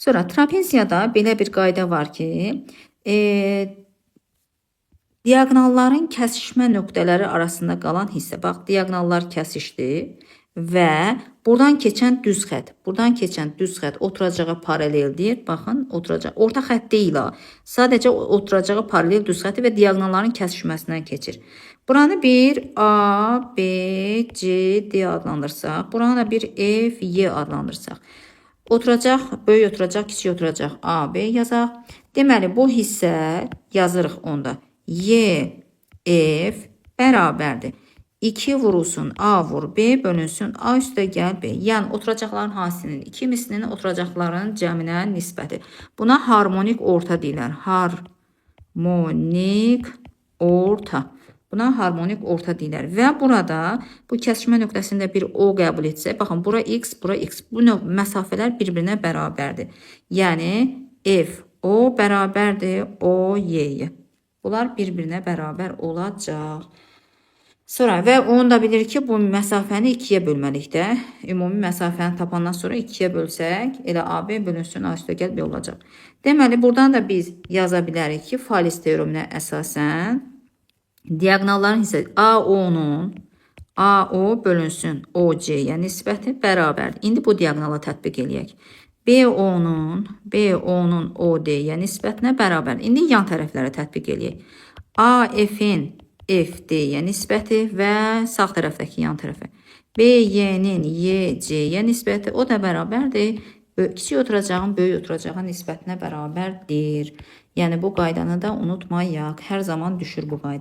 Sonra trapeziyada belə bir qayda var ki, diaqnalların kəsişmə nöqtələri arasında qalan hissə. Bax, diaqnallar kəsişdi və buradan keçən düz xətt. Buradan keçən düz xətt oturacağa paraleldir. Baxın, oturacaq. Orta xətt deyil ha. Sadəcə oturacağa paralel düz xətti və diaqnalların kəsişməsindən keçir. Buranı bir A, B, C, D adlandırsaq, buranı da bir F, Y adlandırsaq. Oturacaq, böyük oturacaq, kiçik oturacaq A, B yazaq. Deməli, bu hissə yazırıq onda. Y, F bərabərdir. 2 vurulsun A vur B bölünsün A üstə gəl B. Yəni oturacaqların hansının ikimisinin oturacaqların cəminə nisbəti. Buna harmonik orta deyirlər. Harmonik orta. Buna harmonik orta deyirlər. Və burada bu kəsişmə nöqtəsində bir O qəbul etsək, baxın, bura X, bura X. Bu məsafələr bir-birinə bərabərdir. Yəni F O bərabərdir O Y-yə. Bunlar bir-birinə bərabər olacaq. Sonra və onu da bilir ki, bu məsafəni 2-yə bölməlikdə. Ümumi məsafəni tapandan sonra 2-yə bölsək, elə AB bölünsün A üstə gəl B olacaq. Deməli, buradan da biz yaza bilərik ki, Fales teoreminə əsasən diaqnalların hissəsi AO-nun AO bölünsün OC-yə nisbəti bərabərdir. İndi bu diaqnala tətbiq eləyək. BO-nun OD-yə nisbətinə bərabər. İndi yan tərəflərə tətbiq eləyək. AF-in FD-yə nisbəti və sağ tərəfdəki yan tərəfə. BY-nin YC-yə nisbəti o da bərabərdir. Kiçik oturacağın böyük oturacağın nisbətinə bərabərdir. Yəni bu qaydanı da unutmayaq. Hər zaman düşür bu qayda.